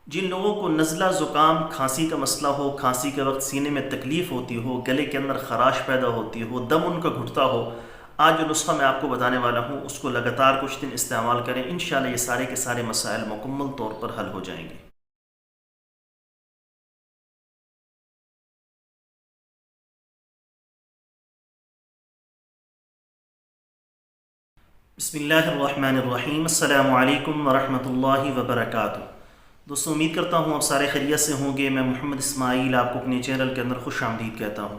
جن لوگوں کو نزلہ زکام کھانسی کا مسئلہ ہو، کھانسی کے وقت سینے میں تکلیف ہوتی ہو، گلے کے اندر خراش پیدا ہوتی ہو، دم ان کا گھٹتا ہو، آج جو نسخہ میں آپ کو بتانے والا ہوں اس کو لگاتار کچھ دن استعمال کریں، انشاءاللہ یہ سارے کے سارے مسائل مکمل طور پر حل ہو جائیں گے۔ بسم اللہ الرحمن الرحیم، السلام علیکم ورحمۃ اللہ وبرکاتہ۔ دوستو امید کرتا ہوں آپ سارے خیریت سے ہوں گے۔ میں محمد اسماعیل آپ کو اپنے چینل کے اندر خوش آمدید کہتا ہوں۔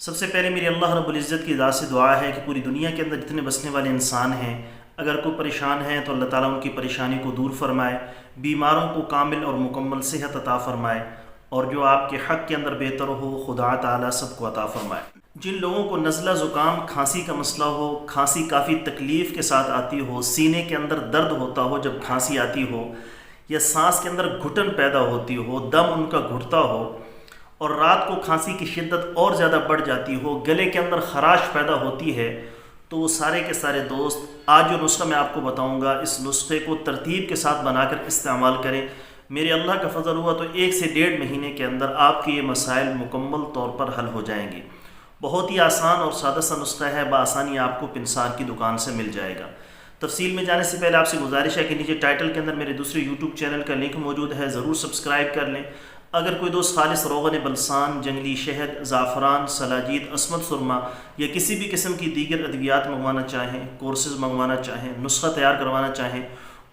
سب سے پہلے میری اللہ رب العزت کی ذات سے دعا ہے کہ پوری دنیا کے اندر جتنے بسنے والے انسان ہیں، اگر کوئی پریشان ہیں تو اللہ تعالیٰ ان کی پریشانی کو دور فرمائے، بیماروں کو کامل اور مکمل صحت عطا فرمائے، اور جو آپ کے حق کے اندر بہتر ہو خدا تعالیٰ سب کو عطا فرمائے۔ جن لوگوں کو نزلہ زکام کھانسی کا مسئلہ ہو، کھانسی کافی تکلیف کے ساتھ آتی ہو، سینے کے اندر درد ہوتا ہو جب کھانسی آتی ہو، یا سانس کے اندر گھٹن پیدا ہوتی ہو، دم ان کا گھٹتا ہو، اور رات کو کھانسی کی شدت اور زیادہ بڑھ جاتی ہو، گلے کے اندر خراش پیدا ہوتی ہے، تو وہ سارے کے سارے دوست آج جو نسخہ میں آپ کو بتاؤں گا اس نسخے کو ترتیب کے ساتھ بنا کر استعمال کریں۔ میرے اللہ کا فضل ہوا تو 1 سے 1.5 مہینے کے اندر آپ کے یہ مسائل مکمل طور پر حل ہو جائیں گے۔ بہت ہی آسان اور سادہ سا نسخہ ہے، بآسانی آپ کو پنسار کی دکان سے مل جائے گا۔ تفصیل میں جانے سے پہلے آپ سے گزارش ہے کہ نیچے ٹائٹل کے اندر میرے دوسرے یوٹیوب چینل کا لنک موجود ہے، ضرور سبسکرائب کر لیں۔ اگر کوئی دوست خالص روغن بلسان، جنگلی شہد، زعفران، سلاجید، عصمت سرما یا کسی بھی قسم کی دیگر ادویات منگوانا چاہیں، کورسز منگوانا چاہیں، نسخہ تیار کروانا چاہیں،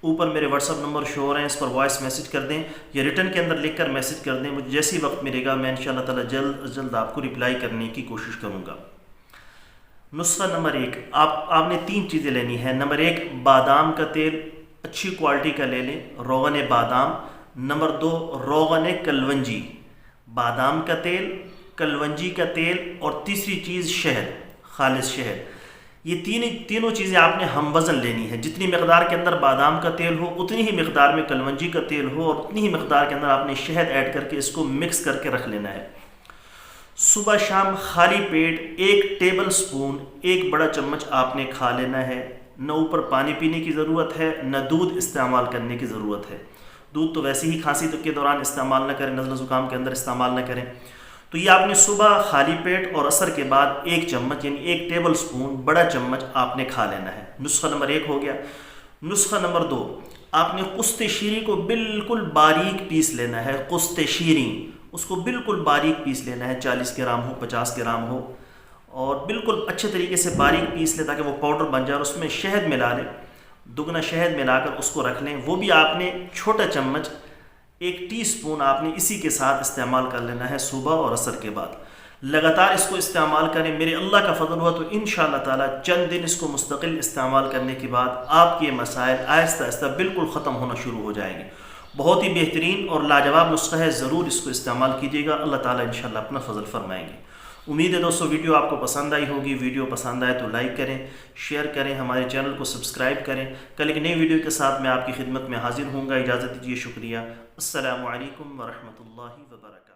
اوپر میرے واٹس ایپ نمبر شو ہو رہے ہیں، اس پر وائس میسج کر دیں یا ریٹن کے اندر لکھ کر میسج کر دیں۔ مجھے جیسی وقت ملے گا میں انشاءاللہ تعالی جلد از جلد آپ کو رپلائی کرنے کی کوشش کروں گا۔ نسخہ نمبر 1، آپ نے 3 چیزیں لینی ہیں۔ نمبر 1، بادام کا تیل اچھی کوالٹی کا لے لیں، روغن بادام۔ نمبر 2، روغن کلونجی، بادام کا تیل، کلونجی کا تیل، اور تیسری چیز شہد، خالص شہد۔ یہ تینوں چیزیں آپ نے ہم وزن لینی ہے۔ جتنی مقدار کے اندر بادام کا تیل ہو اتنی ہی مقدار میں کلونجی کا تیل ہو، اور اتنی ہی مقدار کے اندر آپ نے شہد ایڈ کر کے اس کو مکس کر کے رکھ لینا ہے۔ صبح شام خالی پیٹ 1 ٹیبل سپون، 1 بڑا چمچ آپ نے کھا لینا ہے۔ نہ اوپر پانی پینے کی ضرورت ہے، نہ دودھ استعمال کرنے کی ضرورت ہے۔ دودھ تو ویسے ہی کھانسی کے دوران استعمال نہ کریں، نزلہ زکام کے اندر استعمال نہ کریں۔ تو یہ آپ نے صبح خالی پیٹ اور عصر کے بعد 1 چمچ یعنی 1 ٹیبل سپون بڑا چمچ آپ نے کھا لینا ہے۔ نسخہ نمبر 1 ہو گیا۔ نسخہ نمبر 2، آپ نے قسط شیریں کو بالکل باریک پیس لینا ہے۔ قسط شیریں اس کو بالکل باریک پیس لینا ہے، 40 گرام ہو، 50 گرام ہو، اور بالکل اچھے طریقے سے باریک پیس لیں تاکہ وہ پاؤڈر بن جائے، اور اس میں شہد ملا لیں، دگنا شہد ملا کر اس کو رکھ لیں۔ وہ بھی آپ نے چھوٹا چمچ 1 ٹی سپون آپ نے اسی کے ساتھ استعمال کر لینا ہے صبح اور عصر کے بعد۔ لگاتار اس کو استعمال کریں، میرے اللہ کا فضل ہوا تو انشاءاللہ تعالی چند دن اس کو مستقل استعمال کرنے کے بعد آپ کے یہ مسائل آہستہ آہستہ بالکل ختم ہونا شروع ہو جائیں گے۔ بہت ہی بہترین اور لاجواب نسخہ ہے، ضرور اس کو استعمال کیجیے گا، اللہ تعالیٰ انشاءاللہ اپنا فضل فرمائیں گے۔ امید ہے دوستو ویڈیو آپ کو پسند آئی ہوگی۔ ویڈیو پسند آئے تو لائک کریں، شیئر کریں، ہمارے چینل کو سبسکرائب کریں۔ کل ایک نئی ویڈیو کے ساتھ میں آپ کی خدمت میں حاضر ہوں گا۔ اجازت دیجیے، شکریہ۔ السلام علیکم ورحمۃ اللہ وبرکاتہ۔